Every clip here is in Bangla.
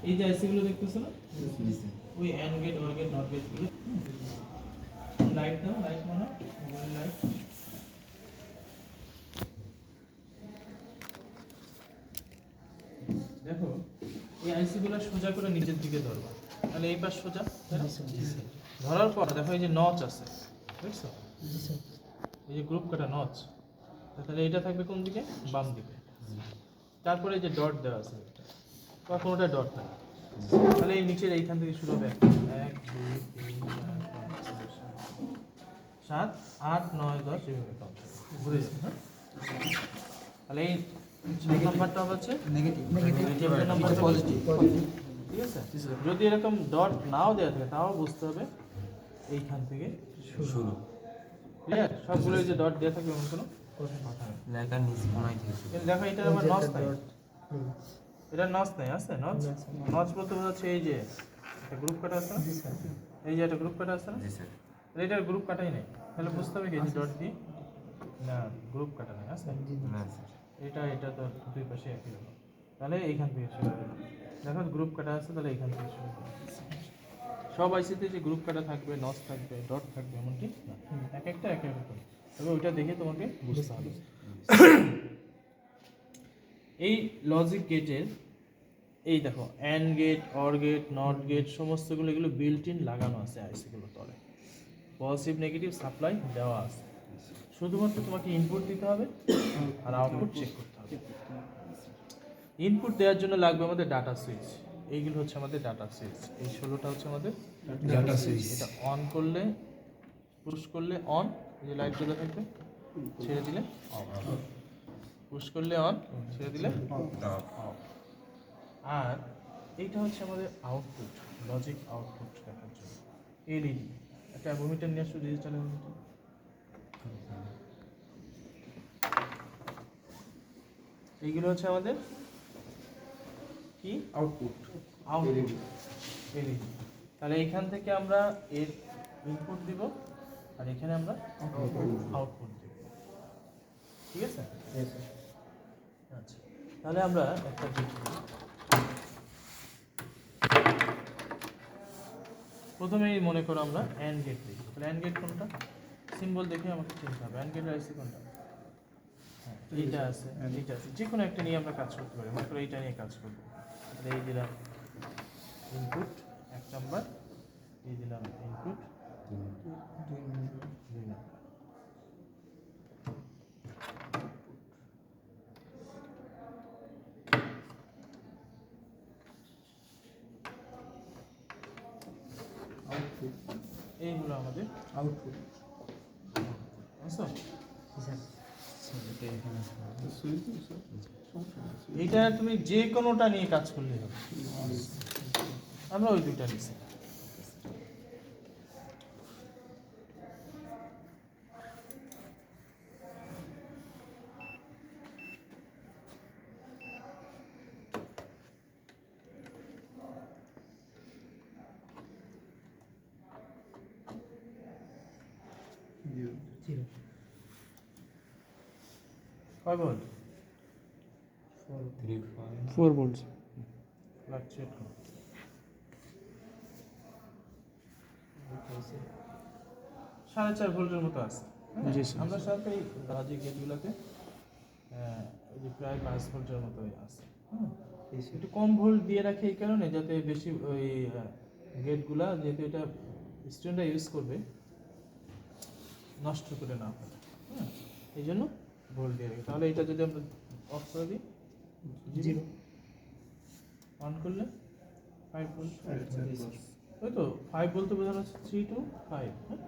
এই যে আইসি গুলো দেখতেছো না, ওই and gate or gate not gate গুলো। লাইট দাও, লাইট মানো, মোবাইল লাইট। দেখো এই আইসি গুলো সোজা করে নিচের দিকে ধরবা, তাহলে এই পাশ সোজা ধরার পর দেখো এই যে নচ আছে, বুঝছো? এই যে গ্রুপ কাটা নচ, তাহলে এটা থাকবে কোন দিকে? বাম দিকে। তারপরে এই যে ডট দেওয়া আছে, বা কোনোটা ডট নাই, তাহলে এই নিচের এইখান থেকে শুরু হবে 1 2 3 4 5 6 7 8 9 10 এভাবে কাউন্ট ঘুরে যাবে। হ্যাঁ, তাহলে এই নাম্বারটা হচ্ছে নেগেটিভ, নাম্বারটা পজিটিভ। ঠিক আছে, যদি এরকম ডট নাও দেওয়া থাকে তাও বুঝতে হবে এইখান থেকে শুরু। ক্লিয়ার? সবগুলো এই যে ডট দেওয়া থাকবে এমন কোনো কথা নেই। লেখার নিচে কোনায় থেকে শুরু। দেখো এটা আবার নচ নাই, এটা নচ নাই, আছে নচ? নচ বলতে বোঝাচ্ছে এই যে একটা গ্রুপ কাটা আছে না, এই যে একটা গ্রুপ কাটা আছে না, জি স্যার। এটার গ্রুপ কাটাই নেই, তাহলে বুঝতে হবে কি এই যে ডট দিয়ে না গ্রুপ কাটা নেই, আছে? না স্যার। এটা তো দুই পাশে একই রকম, তাহলে এইখান থেকে শুরু হবে। দেখো গ্রুপ কাটা আছে, তাহলে এইখান থেকে শুরু হবে। সব আইসিতে যে গ্রুপ কাটা থাকবে, নচ থাকবে, ডট থাকবে এমনকি না, এক একটা এক এক রকম, তবে ওইটা দেখে তোমাকে বুঝতে হবে। এই লজিক গেটের এই দেখো and gate, or gate, not gate সমস্তগুলো এগুলো বিল্ট ইন লাগানো আছে আইসিগুলো তলে, পজিটিভ নেগেটিভ সাপ্লাই দেওয়া আছে, শুধুমাত্র তোমাকে ইনপুট দিতে হবে আর আউটপুট চেক করতে হবে। ইনপুট দেওয়ার জন্য লাগবে আমাদের ডাটা সুইচ, এইগুলো হচ্ছে আমাদের ডাটা সুইচ, এই 16টা হচ্ছে আমাদের ডাটা সুইচ। এটা অন করলে, পুশ করলে অন, এই যে লাইট জ্বলে থাকবে, ছেড়ে দিলে অফ, পুশ করলে অন, ছেড়ে দিলে অফ। আর এইটা হচ্ছে আমাদের আউটপুট, লজিক আউটপুট দেখার জন্য এলইডি। একটা অ্যাভোমিটার নিয়ে আসো, ডিজিটাল অ্যাভোমিটার। এইগুলো হচ্ছে আমাদের কি আউটপুট, আউটপুট এলইডি। তাহলে এইখান থেকে আমরা এর ইনপুট দিব আর এখানে আমরা আউটপুট দিব। ঠিক আছে? আচ্ছা, তাহলে আমরা একটা দেখি। প্রথমেই মনে করো আমরা অ্যান্ড গেট দেখি, তাহলে অ্যান্ড গেট কোনটা? সিম্বল দেখে আমাকে চিনতে হবে অ্যান্ড গেট আইসি কোনটা। হ্যাঁ, এইটা আছে, এইটা আছে, যে কোনো একটা নিয়ে আমরা কাজ করতে পারি। মনে করো এইটা নিয়ে কাজ করবো, তাহলে এই দিলাম ইনপুট 1 নাম্বার, এই দিলাম ইনপুট 2 নাম্বার। এই হলো আমাদের আউটপুট। বুঝছো? এইটা তুমি যে কোনোটা নিয়ে কাজ করলেই হবে, আমরা ওই দুইটা নিচ্ছি। কয় ভোল্ট? 4 volts. ফ্লাকচুয়েট করো। সাড়ে 4 ভোল্টের মতো আছে। জি স্যার। আমরা সাথে এই লজিক গেটগুলোতে ওই যে প্রায় 5 ভোল্টের মতোই আছে। হ্যাঁ, একটু কম ভোল্ট দিয়ে রাখি এই কারণে যাতে বেশি ওই গেটগুলা, যেহেতু এটা স্টুডেন্টরা ইউজ করবে, নষ্ট করে না ফেলে। হ্যাঁ, এই জন্য ভোল্ট দিয়ে রাখি। তাহলে এটা যদি আমরা অফ করে দিই, 0 অন করলে 5 ভোল্ট, ওই তো 5 বলতে বোঝানো হচ্ছে 3 to 5। হ্যাঁ,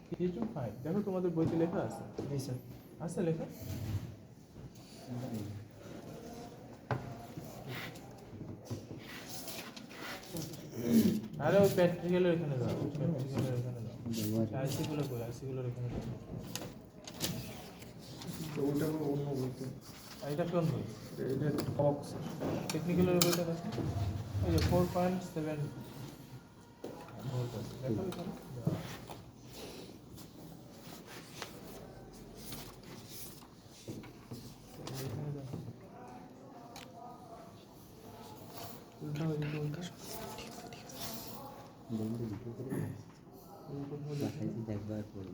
3 to 5 দেখো তোমাদের বইতে লেখা আছে, আছে লেখা। আরে ওই প্র্যাকটিক্যালের এখানে যাও, প্র্যাকটিক্যালের এখানে যাও, আইসিগুলো কই, আইসিগুলোর এখানে যাও। তো ওটা অন্য বলতে আর এটা কোন বই? এটা বক্স টেকনিক্যালের বইটা দেখো, এই যে 4.7 ভোল্ট আছে, দেখো এখানে দেওয়া আছে। এখানে দেখো বন্ধু ভিডিও করে দেখাইছি দেখবার পরে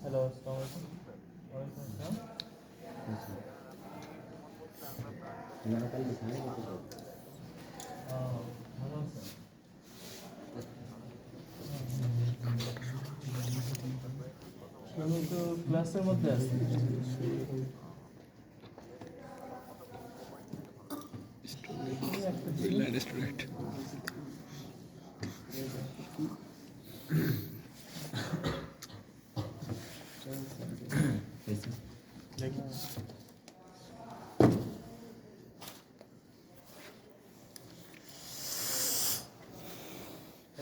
হ্যালো, আসসালামু আলাইকুম। ওয়ালাইকুম আসসালাম। ভালো আছেন? আমি তো ক্লাসের মধ্যে আছি। দেখি।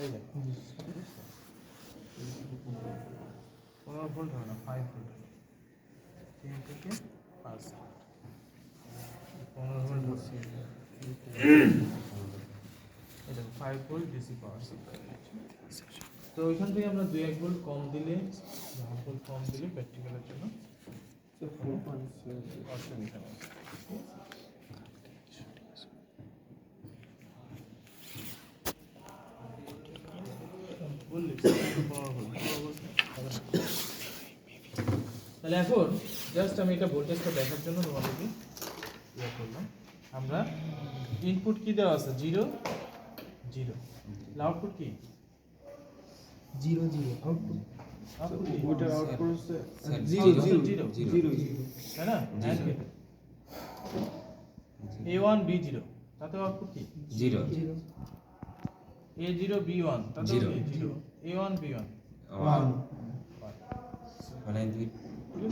এই দেখো। 15 ভোল্ট হয় না, 5 ভোল্ট। 3 থেকে 5 15 ভোল্ট হচ্ছে এটা 5 ভোল্ট ডিসি পাওয়ার সাপ্লাই। তো ওইখান থেকে আমরা 2-1 ভোল্ট কম দিলে, 1 ভোল্ট কম দিলে প্র্যাকটিক্যালের জন্য অসুবিধা নেই। বললি 15 ভোল্ট। তাহলে এখন জাস্ট আমি এটা ভোল্টেজটা দেখার জন্য তোমাদেরকে ইয়ে করলাম। আমরা ইনপুট কি দেওয়া আছে? 0 0। আউটপুট কি? 0 0 আউটপুট আউটপুট কি? ওইটার আউটপুট হচ্ছে 0 0 জিরো তাই না? AND গেট A1 B0 তাতে আউটপুট কি? 0 0 A0 B1 তাতে Zero. কি? 0 A1 B1 1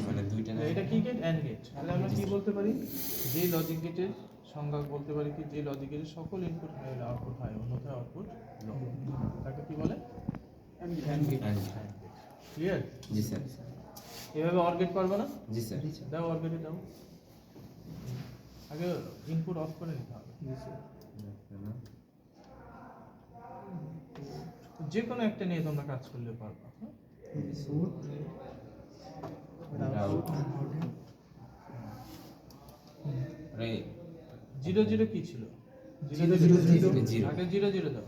মানে দুইটা না এটা কি গেট? AND gate. তাহলে আমরা কি বলতে পারি? যে লজিক গেটের সংজ্ঞা বলতে পারি কি, যে লজিক গেটের সকল ইনপুট হাই হলে আউটপুট হাই, অন্যথায় আউটপুট লো। তাকে কি বলে? AND gate clear? জি স্যার এভাবে অর গেট পারবে না? জি স্যার দাও অর গেটে দাও। আগে ইনপুট অফ করে নিতে হবে। যে কোনো একটা নিয়ে তোমরা কাজ করলে পারবে। আরে 0 0 কি ছিল? 0 0 0 0 আগে 0 0 দাও।